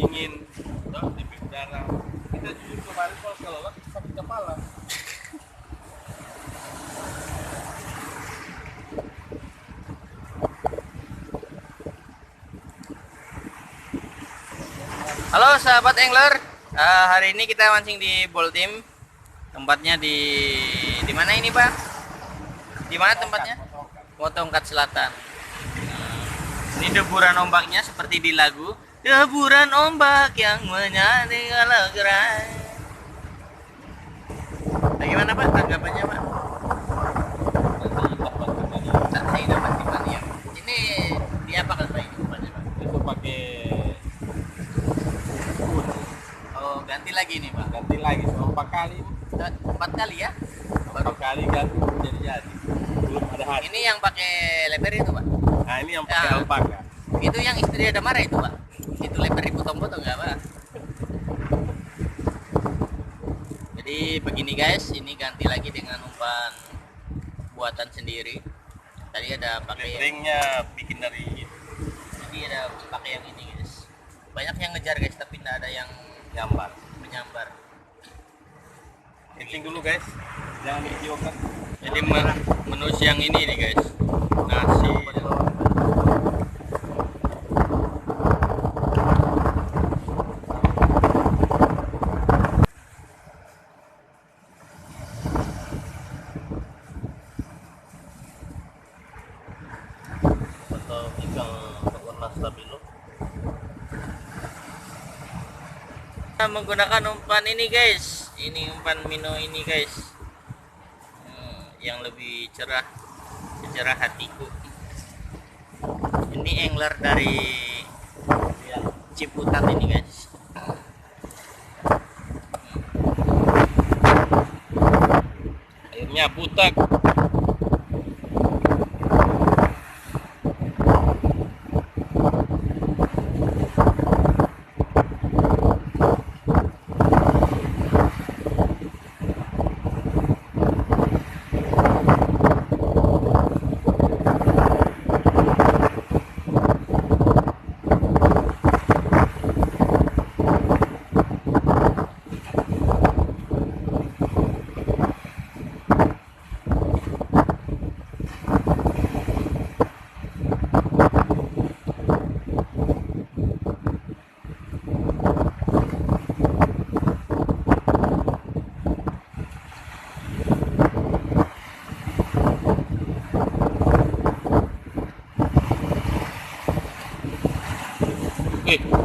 dingin, di udara. Kita jujur kemarin kalau kelelep sakit kepala. Halo sahabat angler, hari ini kita mancing di Boltim. Tempatnya di mana ini Pak? Di mana tempatnya? Potongkat Selatan. Ini deburan ombaknya seperti di lagu. Deburan ombak yang menyanyi kalau gerai. Bagaimana Pak tanggapannya Pak? Saya dapat di mana ya? Ini dia apa kan Pak ini umpannya Pak? Itu pakai Oh ganti lagi nih Pak. ganti lagi 4 kali. 4 kali ya? 4 kali ganti jadi. Belum ada hasil. Ini yang pakai lebar itu Pak? Nah ini yang pakai Ya. alpaka. Itu yang istri ada marah itu Pak? Itu lebar dipotong-potong nggak Pak? Jadi begini guys, ini ganti lagi dengan umpan buatan sendiri. Tadi ada pakai Ringnya bikin dari jadi ada pakai yang ini guys. Banyak yang ngejar guys, tapi tidak ada yang nyambar. menyambar. Kencing dulu guys, jangan dikiokkan. Jadi menu siang ini nih guys, nasi. Atau ikan berwarna stabilo. Kita menggunakan umpan ini guys, ini umpan Mino ini guys. Yang lebih cerah, secerah hatiku. Ini angler dari Ciputat ini guys. Airnya butak.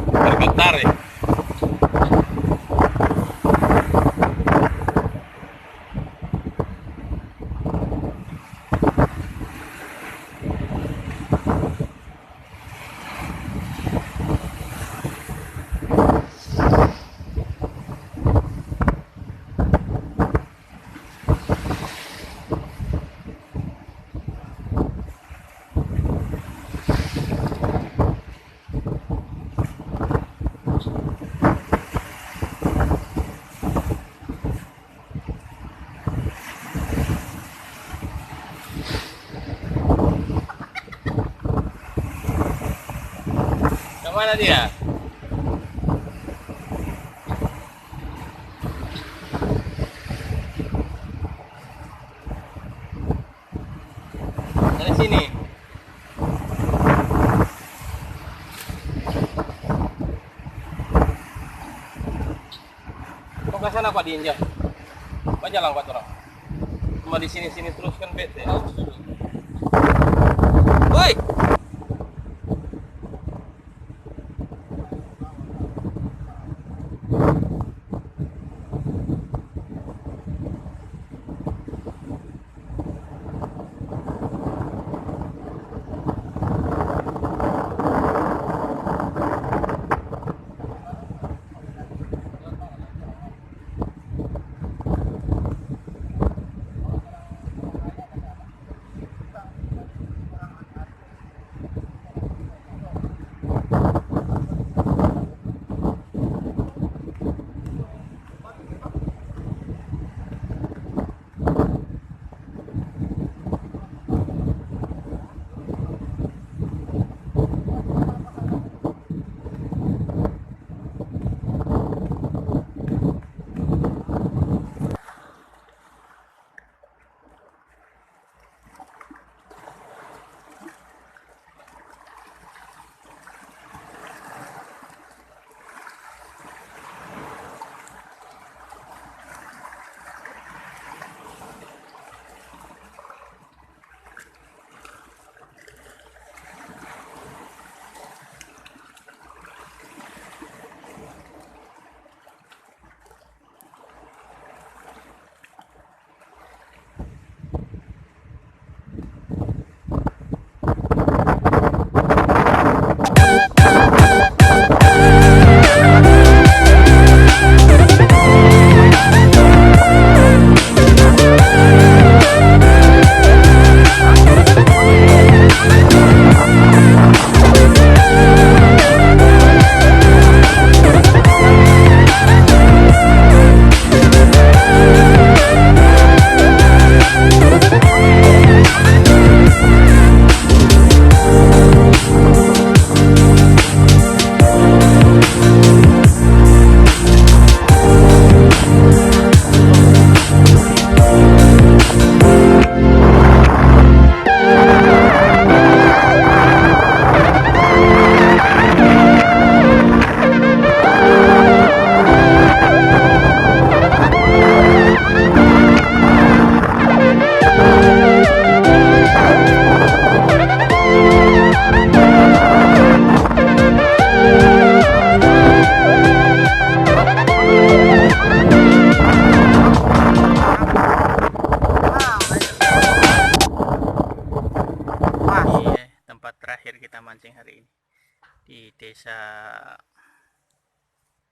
Bergetar ya. Kemana dia? Dari sini. Kok ke sana Pak diinjak? Pak jalan Pak orang. Cuma di sini terus kan bete. Woi.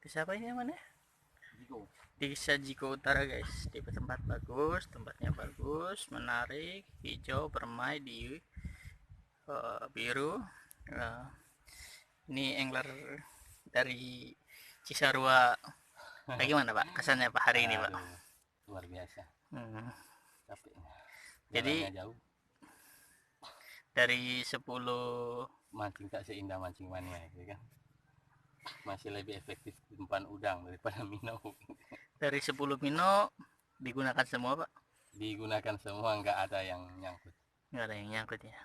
Desa apa ini namanya? Jiko. Desa Jiko Utara guys. Di tempat bagus, tempatnya bagus, menarik, hijau, permai di biru. Ini angler dari Cisarua. Bagaimana Pak kesannya Pak hari ini Pak? Aduh, luar biasa. Capek. Jadi Jalannya jauh. dari 10 Mancing tak seindah mancing mania gitu kan. Masih lebih efektif umpan udang daripada minnow. dari 10 mino digunakan semua Pak? Digunakan semua, nggak ada yang nyangkut. Nggak ada yang nyangkut ya.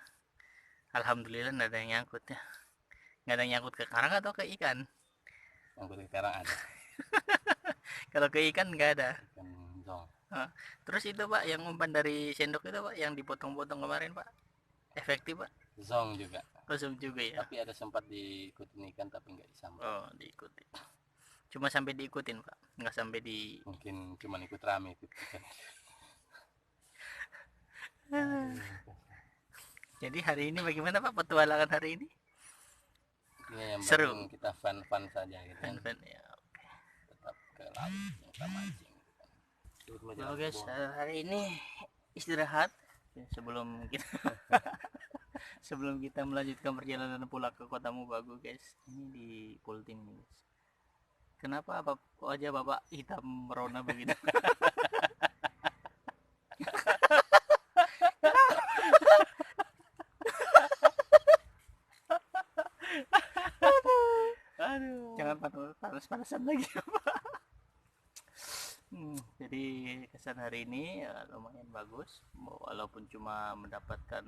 Alhamdulillah nggak ada yang nyangkut ya. Nggak ada yang nyangkut ke karang atau ke ikan? Nyangkut sekarang ada. Kalau ke ikan nggak ada. Ikan zong. Terus itu Pak yang umpan dari sendok itu Pak yang dipotong-potong kemarin Pak, efektif Pak? Zong juga. Kosong juga ya. Tapi ada sempat diikutin ikan tapi nggak disambut. Oh diikuti. Cuma sampai diikutin Pak, nggak sampai di. Mungkin cuma ikut rame ikut ikan. Jadi hari ini bagaimana Pak petualangan hari ini? Ini yang Seru. penting kita fun saja gitu kan. Fun ya. Oke. Tetap ke laut yang kita mancing gitu kan. Oke guys, hari ini istirahat sebelum kita sebelum kita melanjutkan perjalanan pulang ke Kota Mubagu guys. Ini di Pultim guys. Kenapa wajah Bapak hitam merona begitu? Aduh. Jangan panas-panasan lagi ya Pak. Jadi kesan hari ini ya, lumayan bagus walaupun cuma mendapatkan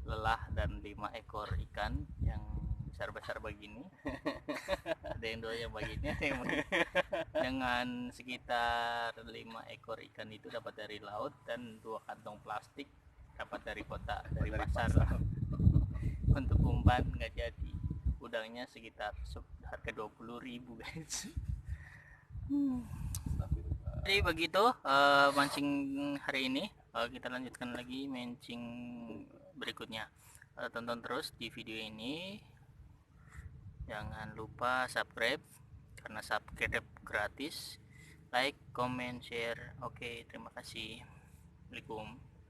lelah dan 5 ekor ikan yang besar-besar begini. Ada yang 2 yang begini, ada yang begini. Dengan sekitar 5 ekor ikan itu dapat dari laut dan 2 kantong plastik dapat dari kota, dari pasar. Untuk umpan nggak jadi, udangnya sekitar harga 20.000 guys. Jadi begitu mancing hari ini. Kita lanjutkan lagi mancing berikutnya. Tonton terus di video ini. Jangan lupa subscribe karena subscribe gratis. Like, comment, share. Oke, terima kasih. Assalamualaikum.